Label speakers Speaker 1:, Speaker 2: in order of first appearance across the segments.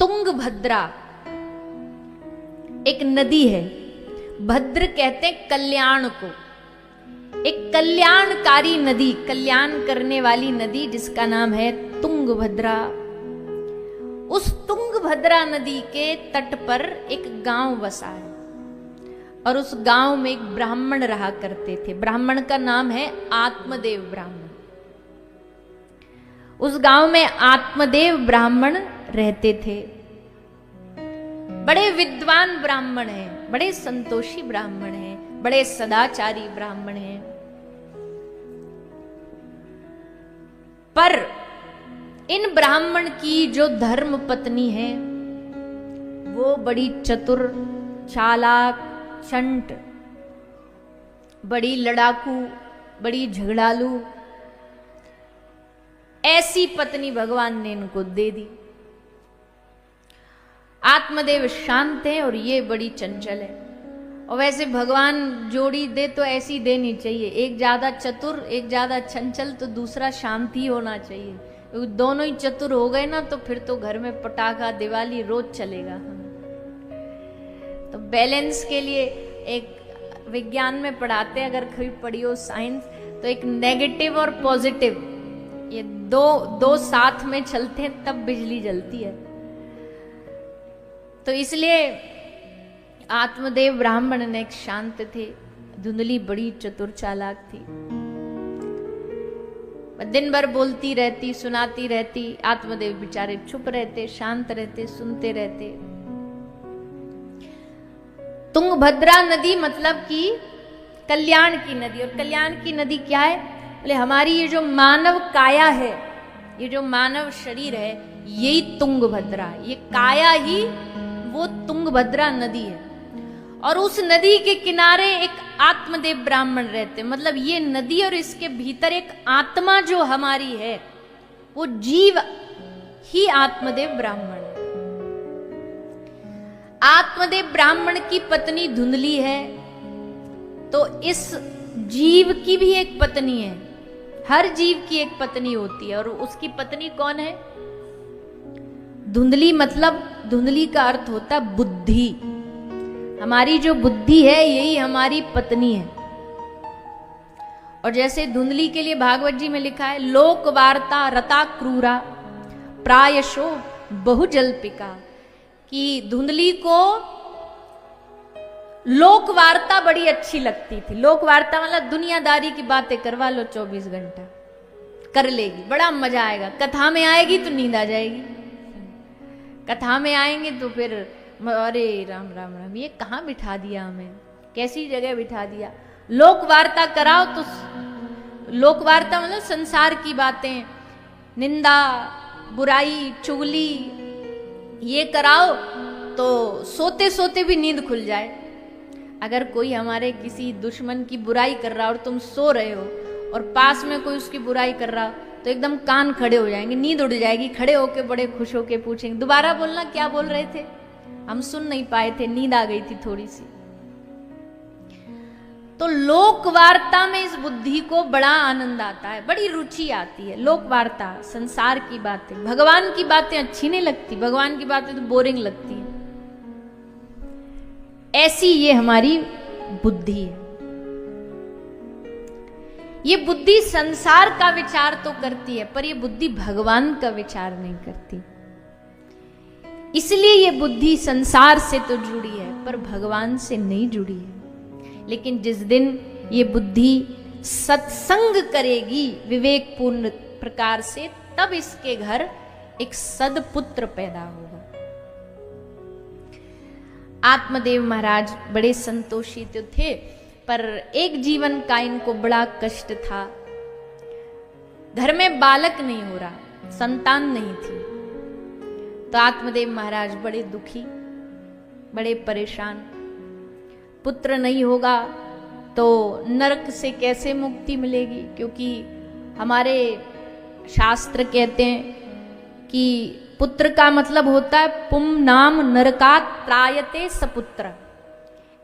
Speaker 1: तुंगभद्रा एक नदी है। भद्र कहते हैं कल्याण को, एक कल्याणकारी नदी, कल्याण करने वाली नदी जिसका नाम है तुंगभद्रा। उस तुंगभद्रा नदी के तट पर एक गांव बसा है और उस गांव में एक ब्राह्मण रहा करते थे। ब्राह्मण का नाम है आत्मदेव ब्राह्मण। उस गांव में आत्मदेव ब्राह्मण रहते थे। बड़े विद्वान ब्राह्मण हैं, बड़े संतोषी ब्राह्मण हैं, बड़े सदाचारी ब्राह्मण हैं। पर इन ब्राह्मण की जो धर्म पत्नी है वो बड़ी चतुर, चालाक, चंट, बड़ी लड़ाकू, बड़ी झगड़ालू, ऐसी पत्नी भगवान ने इनको दे दी। आत्मदेव शांत है और ये बड़ी चंचल है। और वैसे भगवान जोड़ी दे तो ऐसी देनी चाहिए, एक ज्यादा चतुर एक ज्यादा चंचल तो दूसरा शांत ही होना चाहिए। क्योंकि दोनों ही चतुर हो गए ना तो फिर तो घर में पटाखा दिवाली रोज चलेगा। तो बैलेंस के लिए एक विज्ञान में पढ़ाते हैं, अगर कभी पढ़ी हो साइंस, तो एक नेगेटिव और पॉजिटिव ये दो साथ में चलते हैं तब बिजली जलती है। तो इसलिए आत्मदेव ब्राह्मण ने एक शांत थे, धुंधली बड़ी चतुर चालाक थी। दिन भर बोलती रहती, सुनाती रहती। आत्मदेव बेचारे चुप रहते, शांत रहते, सुनते रहते। तुंगभद्रा नदी मतलब कि कल्याण की नदी। और कल्याण की नदी क्या है? बोले हमारी ये जो मानव काया है, ये जो मानव शरीर है, यही तुंगभद्रा, ये काया ही वो तुंगभद्रा नदी है। और उस नदी के किनारे एक आत्मदेव ब्राह्मण रहते। मतलब ये नदी और इसके भीतर एक आत्मा जो हमारी है, वो जीव ही आत्मदेव ब्राह्मण है। आत्मदेव ब्राह्मण की पत्नी धुंधली है, तो इस जीव की भी एक पत्नी है। हर जीव की एक पत्नी होती है और उसकी पत्नी कौन है? धुंधली। मतलब धुंधली का अर्थ होता है बुद्धि। हमारी जो बुद्धि है यही हमारी पत्नी है। और जैसे धुंधली के लिए भागवत जी में लिखा है, लोक वार्ता रता क्रूरा प्रायशो बहुजल्पिका, कि धुंधली को लोक वार्ता बड़ी अच्छी लगती थी। लोक वार्ता मतलब दुनियादारी की बातें करवा लो 24 घंटा कर लेगी, बड़ा मजा आएगा। कथा में आएगी तो नींद आ जाएगी, कथा में आएंगे तो फिर अरे राम राम राम, ये कहाँ बिठा दिया हमें, कैसी जगह बिठा दिया। लोक वार्ता कराओ तो लोक वार्ता मतलब संसार की बातें, निंदा, बुराई, चुगली, ये कराओ तो सोते सोते भी नींद खुल जाए। अगर कोई हमारे किसी दुश्मन की बुराई कर रहा हो और तुम सो रहे हो और पास में कोई उसकी बुराई कर रहा हो तो एकदम कान खड़े हो जाएंगे, नींद उड़ जाएगी। खड़े होके बड़े खुश होके पूछेंगे दोबारा बोलना, क्या बोल रहे थे, हम सुन नहीं पाए थे, नींद आ गई थी थोड़ी सी। तो लोक वार्ता में इस बुद्धि को बड़ा आनंद आता है, बड़ी रुचि आती है। लोक वार्ता, संसार की बातें, भगवान की बातें अच्छी नहीं लगती, भगवान की बातें तो बोरिंग लगती है। ऐसी ये हमारी बुद्धि है। ये बुद्धि संसार का विचार तो करती है पर ये बुद्धि भगवान का विचार नहीं करती। इसलिए ये बुद्धि संसार से तो जुड़ी है पर भगवान से नहीं जुड़ी है। लेकिन जिस दिन ये बुद्धि सत्संग करेगी विवेकपूर्ण प्रकार से, तब इसके घर एक सदपुत्र पैदा होगा। आत्मदेव महाराज बड़े संतोषी तो थे, पर एक जीवन का इनको बड़ा कष्ट था। घर में बालक नहीं हो रहा, संतान नहीं थी। तो आत्मदेव महाराज बड़े दुखी, बड़े परेशान। पुत्र नहीं होगा तो नरक से कैसे मुक्ति मिलेगी? क्योंकि हमारे शास्त्र कहते हैं कि पुत्र का मतलब होता है पुम नाम नरकात त्रायते सपुत्र।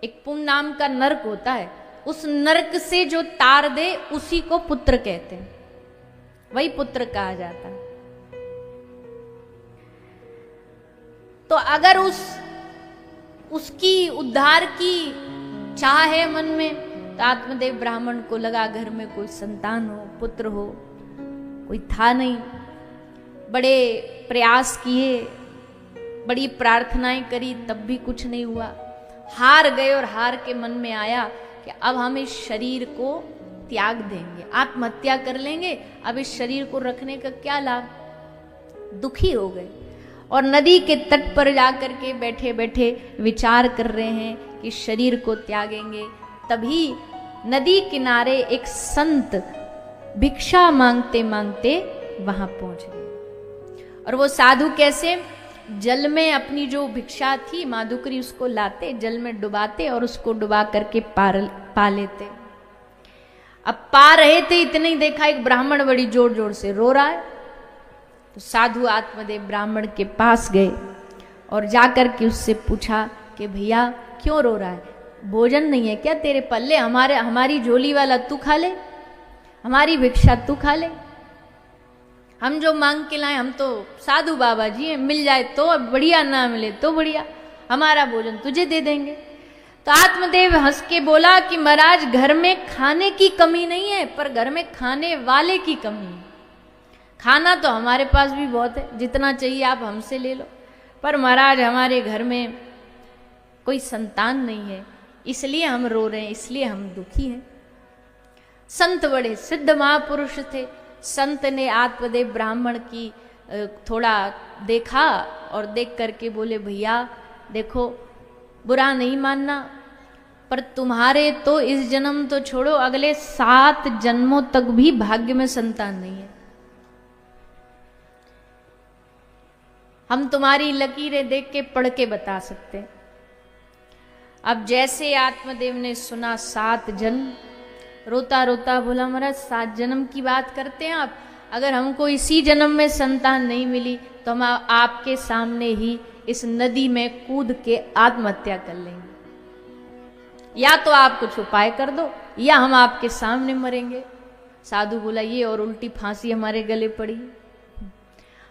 Speaker 1: एक पुम नाम का नरक होता है, उस नरक से जो तार दे उसी को पुत्र कहते हैं, वही पुत्र कहा जाता है। तो अगर उसकी उद्धार की चाह है मन में, तो आत्मदेव ब्राह्मण को लगा घर में कोई संतान हो, पुत्र हो, कोई था नहीं। बड़े प्रयास किए, बड़ी प्रार्थनाएं करी, तब भी कुछ नहीं हुआ। हार गए और हार के मन में आया कि अब हम इस शरीर को त्याग देंगे, आत्महत्या कर लेंगे, अब इस शरीर को रखने का क्या लाभ। दुखी हो गए और नदी के तट पर जाकर के बैठे बैठे विचार कर रहे हैं कि शरीर को त्यागेंगे। तभी नदी किनारे एक संत भिक्षा मांगते मांगते वहां पहुंच गए। और वो साधु कैसे, जल में अपनी जो भिक्षा थी माधुकरी उसको लाते, जल में डुबाते और उसको डुबा करके पा लेते। अब पा रहे थे, इतने ही देखा एक ब्राह्मण बड़ी जोर जोर से रो रहा है। तो साधु आत्मदेव ब्राह्मण के पास गए और जाकर के उससे पूछा कि भैया क्यों रो रहा है, भोजन नहीं है क्या तेरे पल्ले, हमारी झोली वाला तू खा ले, हमारी भिक्षा तू खा ले, हम जो मांग के लाए, हम तो साधु बाबा जी हैं, मिल जाए तो बढ़िया, ना मिले तो बढ़िया, हमारा भोजन तुझे दे देंगे। तो आत्मदेव हंस के बोला कि महाराज घर में खाने की कमी नहीं है, पर घर में खाने वाले की कमी है। खाना तो हमारे पास भी बहुत है, जितना चाहिए आप हमसे ले लो, पर महाराज हमारे घर में कोई संतान नहीं है, इसलिए हम रो रहे हैं, इसलिए हम दुखी हैं। संत बड़े सिद्ध महापुरुष थे। संत ने आत्मदेव ब्राह्मण की थोड़ा देखा और देख करके बोले भैया देखो, बुरा नहीं मानना, पर तुम्हारे तो इस जन्म तो छोड़ो, अगले 7 जन्मों तक भी भाग्य में संतान नहीं है। हम तुम्हारी लकीरें देख के पढ़ के बता सकते हैं। अब जैसे आत्मदेव ने सुना 7 जन्म, रोता रोता बोला महाराज 7 जन्म की बात करते हैं आप, अगर हमको इसी जन्म में संतान नहीं मिली तो हम आपके सामने ही इस नदी में कूद के आत्महत्या कर लेंगे, या तो आप कुछ उपाय कर दो या हम आपके सामने मरेंगे। साधु बोला ये और उल्टी फांसी हमारे गले पड़ी,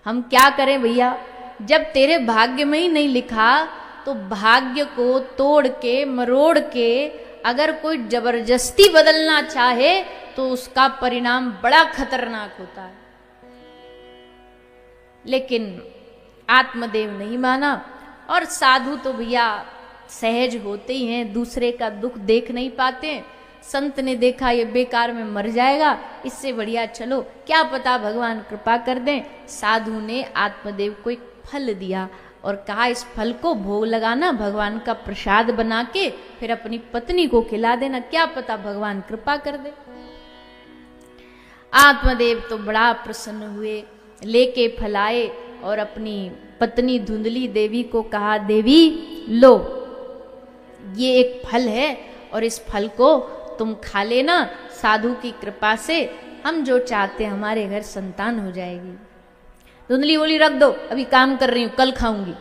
Speaker 1: हम क्या करें भैया, जब तेरे भाग्य में ही नहीं लिखा तो भाग्य को तोड़ के मरोड़ के अगर कोई जबरदस्ती बदलना चाहे तो उसका परिणाम बड़ा खतरनाक होता है। लेकिन आत्मदेव नहीं माना, और साधु तो भैया सहज होते ही हैं, दूसरे का दुख देख नहीं पाते। संत ने देखा ये बेकार में मर जाएगा, इससे बढ़िया चलो क्या पता भगवान कृपा कर दें। साधु ने आत्मदेव को एक फल दिया और कहा इस फल को भोग लगाना, भगवान का प्रसाद बना के फिर अपनी पत्नी को खिला देना, क्या पता भगवान कृपा कर दे। आत्मदेव तो बड़ा प्रसन्न हुए, लेके फल आए और अपनी पत्नी धुंधली देवी को कहा देवी लो ये एक फल है और इस फल को तुम खा लेना, साधु की कृपा से हम जो चाहते हमारे घर संतान हो जाएगी। धुंधली बोली रख दो, अभी काम कर रही हूं, कल खाऊंगी।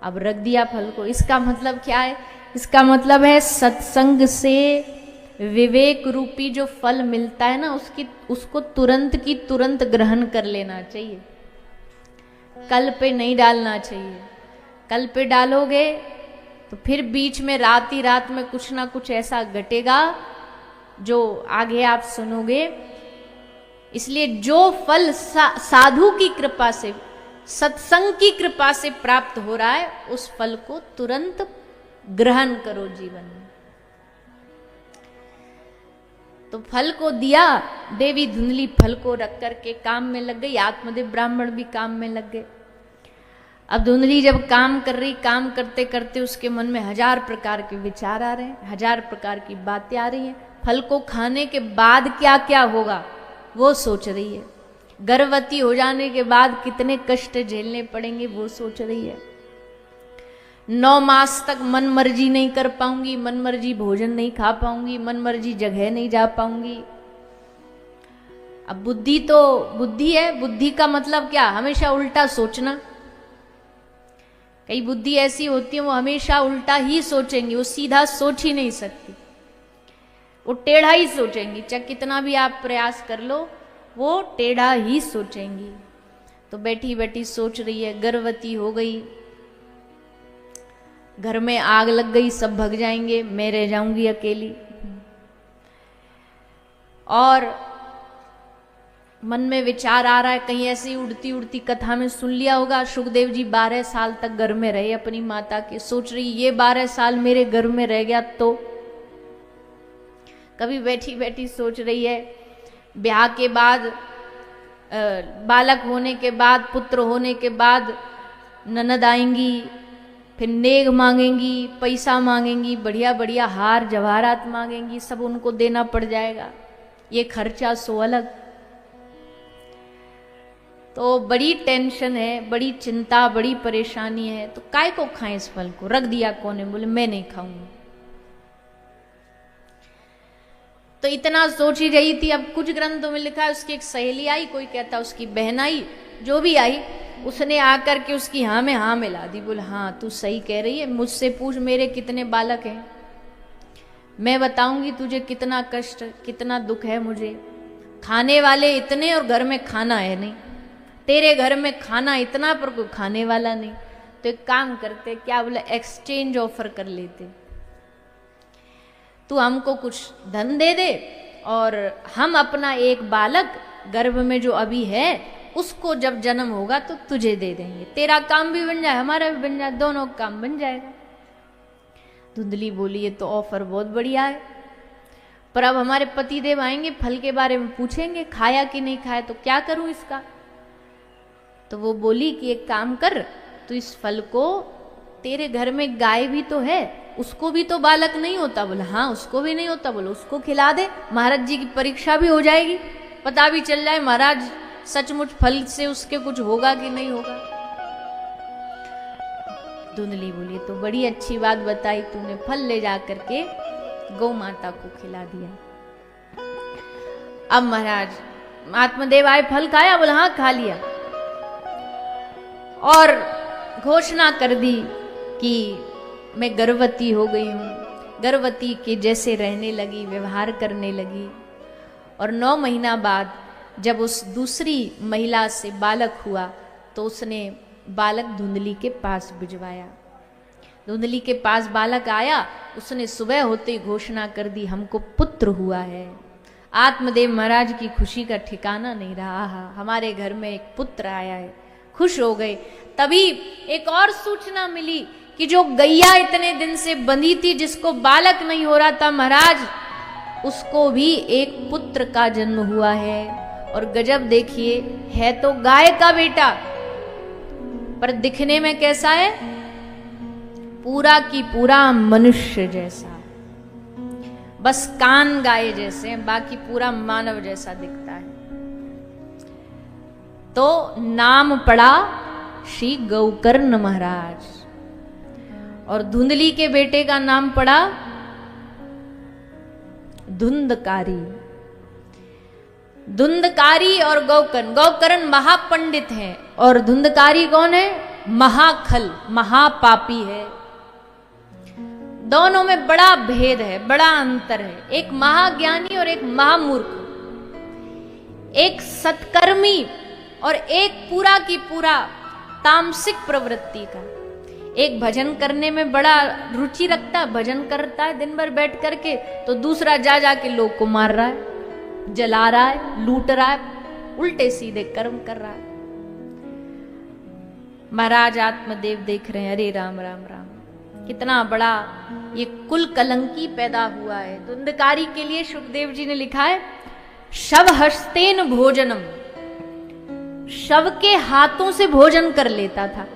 Speaker 1: अब रख दिया फल को। इसका मतलब क्या है? इसका मतलब है सत्संग से विवेक रूपी जो फल मिलता है ना, उसको तुरंत की तुरंत ग्रहण कर लेना चाहिए, कल पे नहीं डालना चाहिए। कल पे डालोगे तो फिर बीच में रात ही रात में कुछ ना कुछ ऐसा घटेगा जो आगे आप सुनोगे। इसलिए जो फल साधु की कृपा से, सत्संग की कृपा से प्राप्त हो रहा है, उस फल को तुरंत ग्रहण करो जीवन में। तो फल को दिया, देवी धुंधली फल को रख करके काम में लग गई, आत्मदेव ब्राह्मण भी काम में लग गए। अब धुंधली जब काम कर रही, काम करते करते उसके मन में 1000 प्रकार के विचार आ रहे हैं, 1000 प्रकार की बातें आ रही हैं। फल को खाने के बाद क्या क्या होगा वो सोच रही है, गर्भवती हो जाने के बाद कितने कष्ट झेलने पड़ेंगे वो सोच रही है। 9 मास तक मन मर्जी नहीं कर पाऊंगी, मन मर्जी भोजन नहीं खा पाऊंगी, मन मर्जी जगह नहीं जा पाऊंगी। अब बुद्धि तो बुद्धि है, बुद्धि का मतलब क्या? हमेशा उल्टा सोचना। कई बुद्धि ऐसी होती है वो हमेशा उल्टा ही सोचेंगी, वो सीधा सोच ही नहीं सकती, वो टेढ़ा ही सोचेंगी। चाहे कितना भी आप प्रयास कर लो वो टेढ़ा ही सोचेंगी। तो बैठी बैठी सोच रही है, गर्भवती हो गई, घर में आग लग गई, सब भग जाएंगे, मैं रह जाऊंगी अकेली। और मन में विचार आ रहा है, कहीं ऐसी उड़ती उड़ती कथा में सुन लिया होगा, सुखदेव जी 12 साल तक घर में रहे अपनी माता के। सोच रही ये 12 साल मेरे घर में रह गया तो। कभी बैठी बैठी सोच रही है, ब्याह के बाद, बालक होने के बाद, पुत्र होने के बाद ननद आएंगी, फिर नेग मांगेंगी, पैसा मांगेंगी, बढ़िया बढ़िया हार जवाहरात मांगेंगी, सब उनको देना पड़ जाएगा, ये खर्चा सो अलग। तो बड़ी टेंशन है, बड़ी चिंता, बड़ी परेशानी है। तो काय को खाएं इस फल को? रख दिया कोने, बोले मैं नहीं खाऊंगा। तो इतना सोच ही रही थी। अब कुछ ग्रंथों में लिखा है उसकी एक सहेली आई, कोई कहता उसकी बहन आई, जो भी आई, उसने आकर के उसकी हाँ में हाँ मिला दी। बोले हाँ तू सही कह रही है, मुझसे पूछ मेरे कितने बालक हैं, मैं बताऊंगी तुझे कितना कष्ट, कितना दुख है मुझे। खाने वाले इतने और घर में खाना है नहीं, तेरे घर में खाना इतना पर कोई खाने वाला नहीं। तो एक काम करते, क्या बोले, एक्सचेंज ऑफर कर लेते, तू हमको कुछ धन दे दे और हम अपना एक बालक गर्भ में जो अभी है उसको जब जन्म होगा तो तुझे दे देंगे, तेरा काम भी बन जाए हमारा भी बन जाए, दोनों काम बन जाएगा। धुंधली बोली ये तो ऑफर बहुत बढ़िया है, पर अब हमारे पतिदेव आएंगे, फल के बारे में पूछेंगे, खाया कि नहीं खाया, तो क्या करूं इसका। तो वो बोली कि एक काम कर, तू इस फल को, तेरे घर में गाय भी तो है, उसको भी तो बालक नहीं होता। बोला हाँ उसको भी नहीं होता। बोलो उसको खिला दे, महाराज जी की परीक्षा भी हो जाएगी, पता भी चल जाए महाराज सचमुच फल से उसके कुछ होगा कि नहीं होगा। धुंधली बोली तो बड़ी अच्छी बात बताई तूने, फल ले जा करके गौ माता को खिला दिया। अब महाराज आत्मदेव आए, फल खाया? बोला हाँ खा लिया। और घोषणा कर दी कि मैं गर्भवती हो गई हूँ। गर्भवती के जैसे रहने लगी, व्यवहार करने लगी। और 9 महीना बाद जब उस दूसरी महिला से बालक हुआ तो उसने बालक धुंधली के पास भिजवाया। धुंधली के पास बालक आया, उसने सुबह होते ही घोषणा कर दी हमको पुत्र हुआ है। आत्मदेव महाराज की खुशी का ठिकाना नहीं रहा, हमारे घर में एक पुत्र आया है, खुश हो गए। तभी एक और सूचना मिली कि जो गैया इतने दिन से बंधी थी, जिसको बालक नहीं हो रहा था महाराज, उसको भी एक पुत्र का जन्म हुआ है। और गजब देखिए, है तो गाय का बेटा, पर दिखने में कैसा है? पूरा की पूरा मनुष्य जैसा, बस कान गाय जैसे हैं, बाकी पूरा मानव जैसा दिखता है। तो नाम पड़ा श्री गौकर्ण महाराज, और धुंधली के बेटे का नाम पड़ा धुंधकारी। धुंधकारी और गौकर्ण, गौकर्ण महापंडित हैं और धुंधकारी कौन है? महाखल, महापापी है। दोनों में बड़ा भेद है, बड़ा अंतर है। एक महाज्ञानी और एक महामूर्ख, एक सत्कर्मी और एक पूरा की पूरा तामसिक प्रवृत्ति का। एक भजन करने में बड़ा रुचि रखता है, भजन करता है दिन भर बैठ करके, तो दूसरा जा जाके लोग को मार रहा है, जला रहा है, लूट रहा है, उल्टे सीधे कर्म कर रहा है। महाराज आत्मदेव देख रहे हैं, अरे राम राम राम, कितना बड़ा ये कुल कलंकी पैदा हुआ है। धुंधकारी के लिए सुखदेव जी ने लिखा है, शव हस्तेन भोजनम, शव के हाथों से भोजन कर लेता था।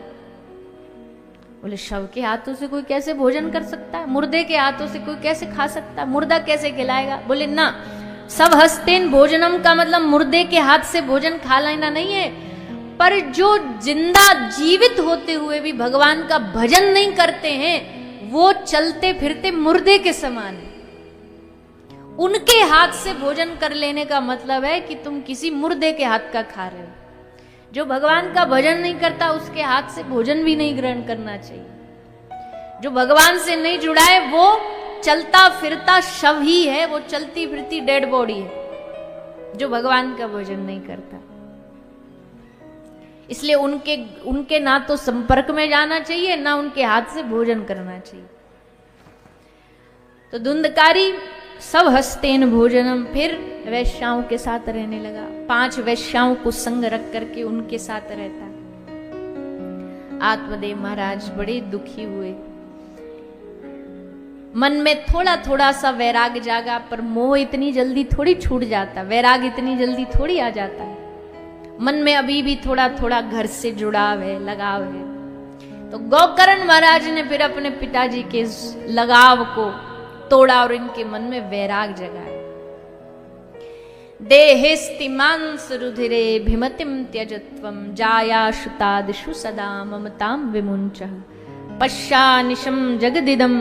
Speaker 1: बोले शव के हाथों से कोई कैसे भोजन कर सकता है? मुर्दे के हाथों से कोई कैसे खा सकता है? मुर्दा कैसे खिलाएगा? बोले ना, सब हस्तेन भोजनम का मतलब मुर्दे के हाथ से भोजन खा लेना नहीं है, पर जो जिंदा जीवित होते हुए भी भगवान का भजन नहीं करते हैं, वो चलते फिरते मुर्दे के समान है। उनके हाथ से भोजन कर लेने का मतलब है कि तुम किसी मुर्दे के हाथ का खा रहे हो। जो भगवान का भजन नहीं करता उसके हाथ से भोजन भी नहीं ग्रहण करना चाहिए। जो भगवान से नहीं जुड़ा है वो चलता फिरता शव ही है, वो चलती फिरती डेड बॉडी है, जो भगवान का भजन नहीं करता। इसलिए उनके ना तो संपर्क में जाना चाहिए, ना उनके हाथ से भोजन करना चाहिए। तो धुंधकारी सब हस्तेन भोजनम, फिर वैश्याओं के साथ रहने लगा। 5 वैश्याओं को संग रख करके उनके साथ रहता। आत्मदेव महाराज बड़े दुखी हुए, मन में थोड़ा थोड़ा सा वैराग जागा, पर मोह इतनी जल्दी थोड़ी छूट जाता, वैराग इतनी जल्दी थोड़ी आ जाता है। मन में अभी भी थोड़ा थोड़ा घर से जुड़ाव है, लगाव है। तो गोकर्ण महाराज ने फिर अपने पिताजी के लगाव को तोड़ा और इनके मन में वैराग जगाया। देहेस्तिमांस रुधिरे भिमतिम त्यजत्वम जायाशुतादिषु सदा ममताम विमुञ्चः पश्यानिशं जगदिदं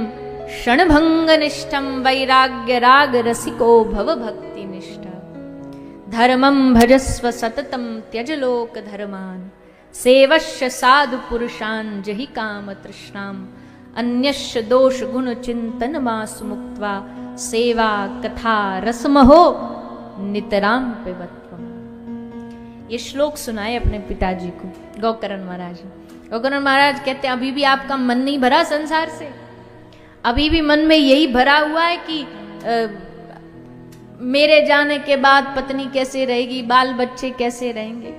Speaker 1: क्षणभंगनिष्ठं वैराग्य राग रसिको भव भक्तिनिष्ठ धर्मं भजस्व सततं त्यज लोक धर्मान् सेवश्य साधु पुरुषान् जहि काम तृष्णाम् अन्यस्य दोष गुण चिंतन मासु मुक्त्वा सेवा कथा रसमहो नितराम पिबत्वम। ये श्लोक सुनाए अपने पिताजी को गोकर्ण महाराज। गोकर्ण महाराज कहते हैं अभी भी आपका मन नहीं भरा संसार से, अभी भी मन में यही भरा हुआ है कि मेरे जाने के बाद पत्नी कैसे रहेगी, बाल बच्चे कैसे रहेंगे।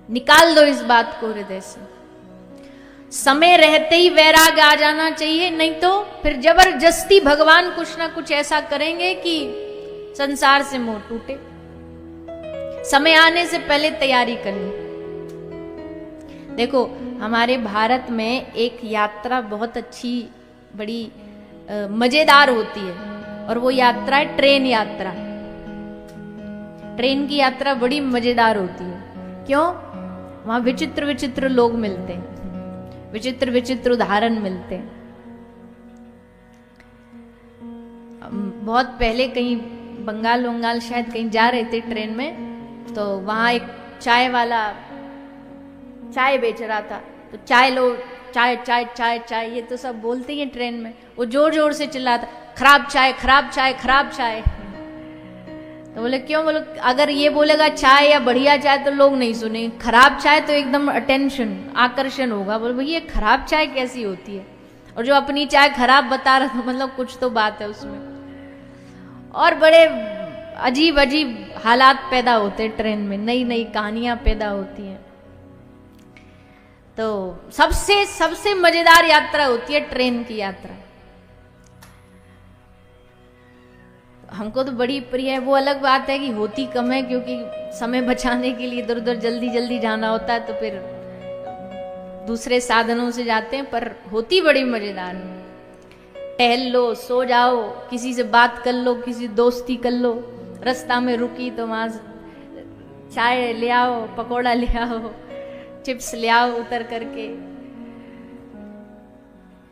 Speaker 1: निकाल दो इस बात को हृदय से। समय रहते ही वैराग आ जाना चाहिए, नहीं तो फिर जबरदस्ती भगवान कुछ ना कुछ ऐसा करेंगे कि संसार से मोह टूटे। समय आने से पहले तैयारी करनी। देखो हमारे भारत में एक यात्रा बहुत अच्छी बड़ी मजेदार होती है, और वो यात्रा है ट्रेन यात्रा। ट्रेन की यात्रा बड़ी मजेदार होती है। क्यों? वहां विचित्र विचित्र लोग मिलते हैं, विचित्र विचित्र उदाहरण मिलते हैं। बहुत पहले कहीं बंगाल शायद कहीं जा रहे थे ट्रेन में, तो वहां एक चाय वाला चाय बेच रहा था। तो चाय लो, चाय चाय चाय चाय, ये तो सब बोलते हैं ट्रेन में। वो जोर जोर से चिल्लाता खराब चाय खराब चाय खराब चाय। तो बोले क्यों? बोले अगर ये बोलेगा चाय या बढ़िया चाय तो लोग नहीं सुनेंगे, खराब चाय तो एकदम अटेंशन आकर्षण होगा। बोले भैया खराब चाय कैसी होती है? और जो अपनी चाय खराब बता रहा था, मतलब कुछ तो बात है उसमें। और बड़े अजीब अजीब हालात पैदा होते ट्रेन में, नई नई कहानियां पैदा होती हैं। तो सबसे मजेदार यात्रा होती है ट्रेन की यात्रा। हमको तो बड़ी प्रिय है। वो अलग बात है कि होती कम है, क्योंकि समय बचाने के लिए इधर उधर जल्दी जल्दी जाना होता है, तो फिर दूसरे साधनों से जाते हैं। पर होती बड़ी मजेदार है। टहल लो, सो जाओ, किसी से बात कर लो, किसी दोस्ती कर लो। रास्ता में रुकी तो वहां चाय ले आओ, पकौड़ा ले आओ, चिप्स ले आओ उतर करके।